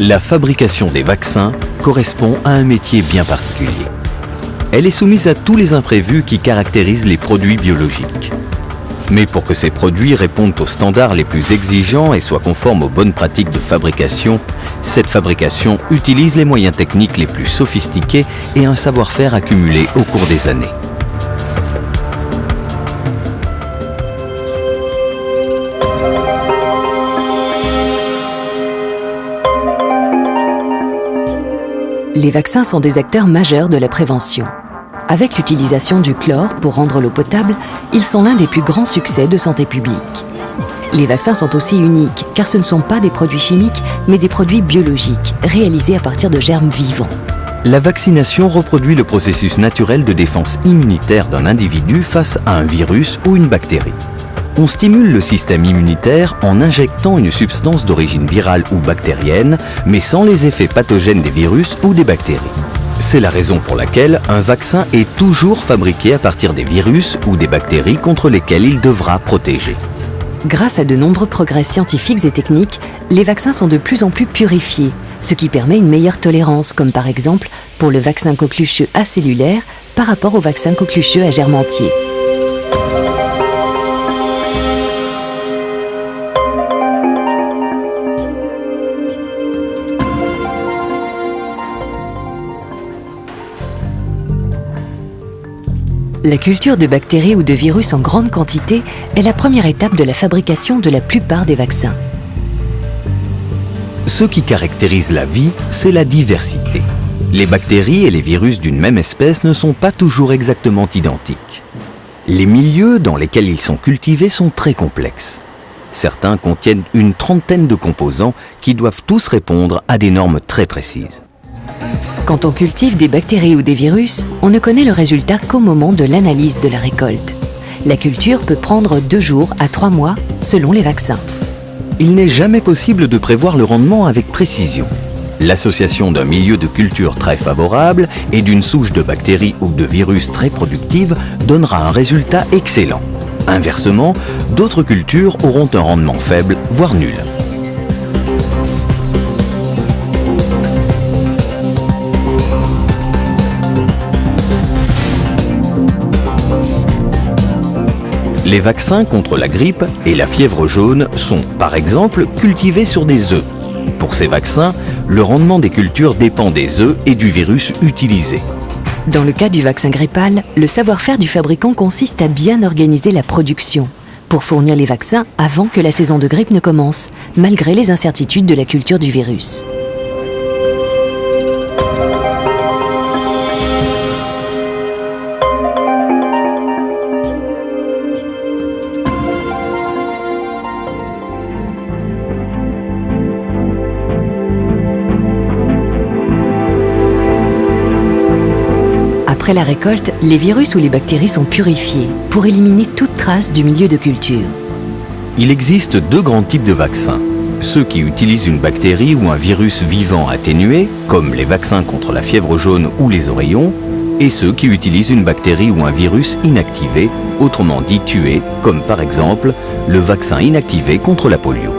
La fabrication des vaccins correspond à un métier bien particulier. Elle est soumise à tous les imprévus qui caractérisent les produits biologiques. Mais pour que ces produits répondent aux standards les plus exigeants et soient conformes aux bonnes pratiques de fabrication, cette fabrication utilise les moyens techniques les plus sophistiqués et un savoir-faire accumulé au cours des années. Les vaccins sont des acteurs majeurs de la prévention. Avec l'utilisation du chlore pour rendre l'eau potable, ils sont l'un des plus grands succès de santé publique. Les vaccins sont aussi uniques car ce ne sont pas des produits chimiques, mais des produits biologiques, réalisés à partir de germes vivants. La vaccination reproduit le processus naturel de défense immunitaire d'un individu face à un virus ou une bactérie. On stimule le système immunitaire en injectant une substance d'origine virale ou bactérienne, mais sans les effets pathogènes des virus ou des bactéries. C'est la raison pour laquelle un vaccin est toujours fabriqué à partir des virus ou des bactéries contre lesquelles il devra protéger. Grâce à de nombreux progrès scientifiques et techniques, les vaccins sont de plus en plus purifiés, ce qui permet une meilleure tolérance, comme par exemple pour le vaccin coquelucheux acellulaire par rapport au vaccin coquelucheux à germe entier. La culture de bactéries ou de virus en grande quantité est la première étape de la fabrication de la plupart des vaccins. Ce qui caractérise la vie, c'est la diversité. Les bactéries et les virus d'une même espèce ne sont pas toujours exactement identiques. Les milieux dans lesquels ils sont cultivés sont très complexes. Certains contiennent une trentaine de composants qui doivent tous répondre à des normes très précises. Quand on cultive des bactéries ou des virus, on ne connaît le résultat qu'au moment de l'analyse de la récolte. La culture peut prendre 2 jours à 3 mois selon les vaccins. Il n'est jamais possible de prévoir le rendement avec précision. L'association d'un milieu de culture très favorable et d'une souche de bactéries ou de virus très productive donnera un résultat excellent. Inversement, d'autres cultures auront un rendement faible, voire nul. Les vaccins contre la grippe et la fièvre jaune sont, par exemple, cultivés sur des œufs. Pour ces vaccins, le rendement des cultures dépend des œufs et du virus utilisé. Dans le cas du vaccin grippal, le savoir-faire du fabricant consiste à bien organiser la production pour fournir les vaccins avant que la saison de grippe ne commence, malgré les incertitudes de la culture du virus. Après la récolte, les virus ou les bactéries sont purifiés pour éliminer toute trace du milieu de culture. Il existe 2 grands types de vaccins. Ceux qui utilisent une bactérie ou un virus vivant atténué, comme les vaccins contre la fièvre jaune ou les oreillons, et ceux qui utilisent une bactérie ou un virus inactivé, autrement dit tué, comme par exemple le vaccin inactivé contre la polio.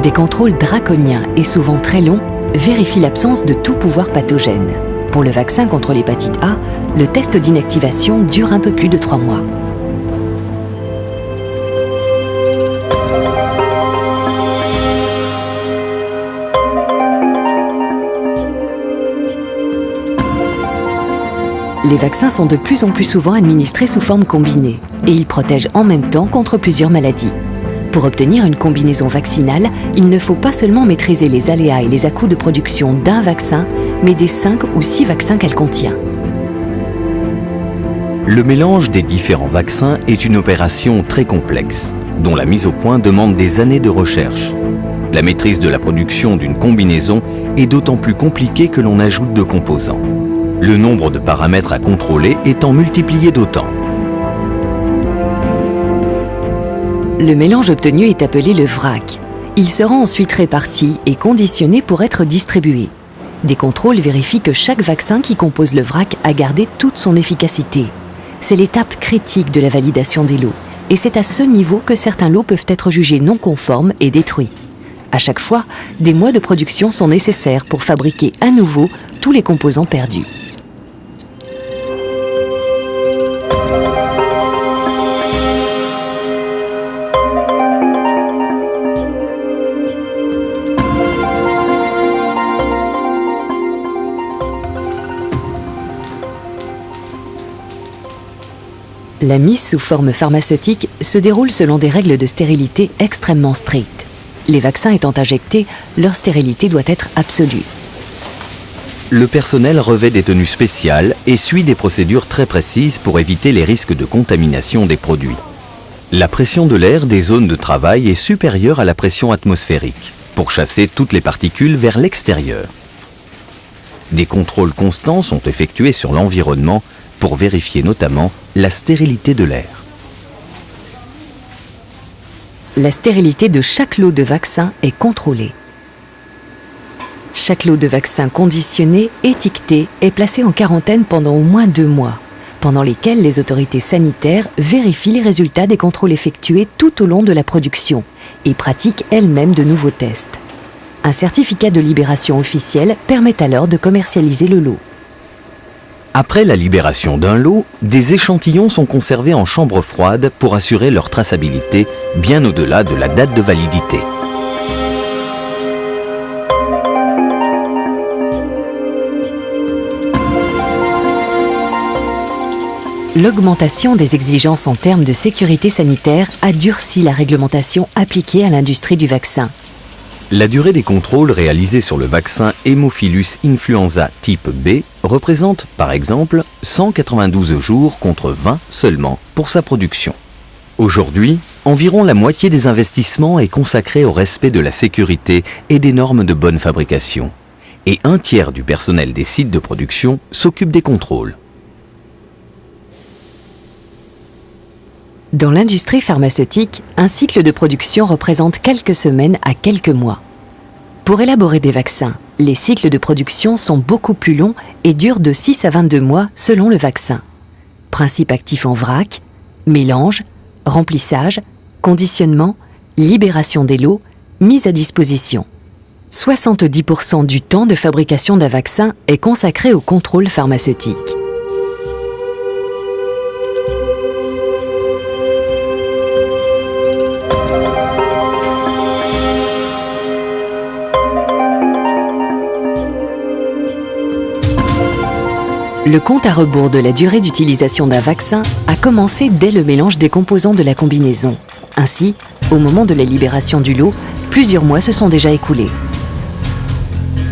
Des contrôles draconiens et souvent très longs vérifient l'absence de tout pouvoir pathogène. Pour le vaccin contre l'hépatite A, le test d'inactivation dure un peu plus de 3 mois. Les vaccins sont de plus en plus souvent administrés sous forme combinée et ils protègent en même temps contre plusieurs maladies. Pour obtenir une combinaison vaccinale, il ne faut pas seulement maîtriser les aléas et les à-coups de production d'un vaccin, mais des 5 ou 6 vaccins qu'elle contient. Le mélange des différents vaccins est une opération très complexe, dont la mise au point demande des années de recherche. La maîtrise de la production d'une combinaison est d'autant plus compliquée que l'on ajoute de composants. Le nombre de paramètres à contrôler étant multiplié d'autant. Le mélange obtenu est appelé le vrac. Il sera ensuite réparti et conditionné pour être distribué. Des contrôles vérifient que chaque vaccin qui compose le vrac a gardé toute son efficacité. C'est l'étape critique de la validation des lots. Et c'est à ce niveau que certains lots peuvent être jugés non conformes et détruits. À chaque fois, des mois de production sont nécessaires pour fabriquer à nouveau tous les composants perdus. La mise sous forme pharmaceutique se déroule selon des règles de stérilité extrêmement strictes. Les vaccins étant injectés, leur stérilité doit être absolue. Le personnel revêt des tenues spéciales et suit des procédures très précises pour éviter les risques de contamination des produits. La pression de l'air des zones de travail est supérieure à la pression atmosphérique pour chasser toutes les particules vers l'extérieur. Des contrôles constants sont effectués sur l'environnement pour vérifier notamment la stérilité de l'air. La stérilité de chaque lot de vaccin est contrôlée. Chaque lot de vaccin conditionné, étiqueté, est placé en quarantaine pendant au moins 2 mois, pendant lesquels les autorités sanitaires vérifient les résultats des contrôles effectués tout au long de la production et pratiquent elles-mêmes de nouveaux tests. Un certificat de libération officiel permet alors de commercialiser le lot. Après la libération d'un lot, des échantillons sont conservés en chambre froide pour assurer leur traçabilité bien au-delà de la date de validité. L'augmentation des exigences en termes de sécurité sanitaire a durci la réglementation appliquée à l'industrie du vaccin. La durée des contrôles réalisés sur le vaccin Haemophilus influenza type B représente, par exemple, 192 jours contre 20 seulement pour sa production. Aujourd'hui, environ la moitié des investissements est consacrée au respect de la sécurité et des normes de bonne fabrication. Et 1/3 du personnel des sites de production s'occupe des contrôles. Dans l'industrie pharmaceutique, un cycle de production représente quelques semaines à quelques mois. Pour élaborer des vaccins, les cycles de production sont beaucoup plus longs et durent de 6 à 22 mois selon le vaccin. Principe actif en vrac, mélange, remplissage, conditionnement, libération des lots, mise à disposition. 70% du temps de fabrication d'un vaccin est consacré au contrôle pharmaceutique. Le compte à rebours de la durée d'utilisation d'un vaccin a commencé dès le mélange des composants de la combinaison. Ainsi, au moment de la libération du lot, plusieurs mois se sont déjà écoulés.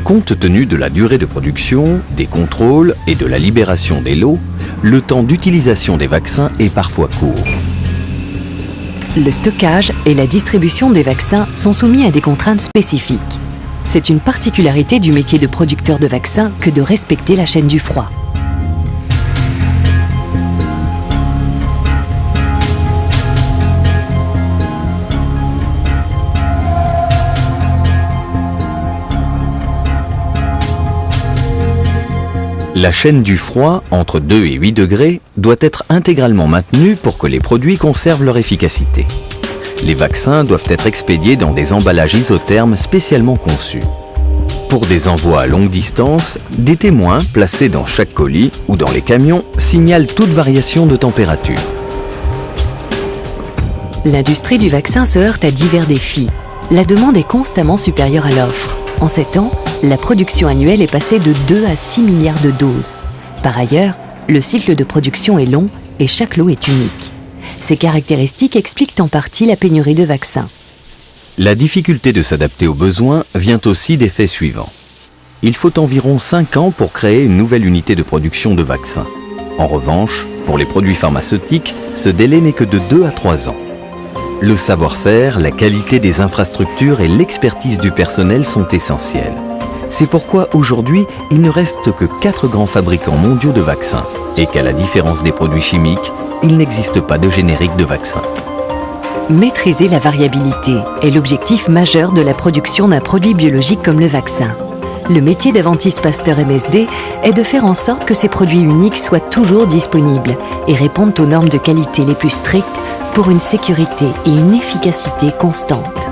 Compte tenu de la durée de production, des contrôles et de la libération des lots, le temps d'utilisation des vaccins est parfois court. Le stockage et la distribution des vaccins sont soumis à des contraintes spécifiques. C'est une particularité du métier de producteur de vaccins que de respecter la chaîne du froid. La chaîne du froid, entre 2 et 8 degrés, doit être intégralement maintenue pour que les produits conservent leur efficacité. Les vaccins doivent être expédiés dans des emballages isothermes spécialement conçus. Pour des envois à longue distance, des témoins placés dans chaque colis ou dans les camions signalent toute variation de température. L'industrie du vaccin se heurte à divers défis. La demande est constamment supérieure à l'offre. En 7 ans, la production annuelle est passée de 2 à 6 milliards de doses. Par ailleurs, le cycle de production est long et chaque lot est unique. Ces caractéristiques expliquent en partie la pénurie de vaccins. La difficulté de s'adapter aux besoins vient aussi des faits suivants. Il faut environ 5 ans pour créer une nouvelle unité de production de vaccins. En revanche, pour les produits pharmaceutiques, ce délai n'est que de 2 à 3 ans. Le savoir-faire, la qualité des infrastructures et l'expertise du personnel sont essentiels. C'est pourquoi aujourd'hui, il ne reste que 4 grands fabricants mondiaux de vaccins et qu'à la différence des produits chimiques, il n'existe pas de générique de vaccin. Maîtriser la variabilité est l'objectif majeur de la production d'un produit biologique comme le vaccin. Le métier d'Aventis Pasteur MSD est de faire en sorte que ces produits uniques soient toujours disponibles et répondent aux normes de qualité les plus strictes pour une sécurité et une efficacité constantes.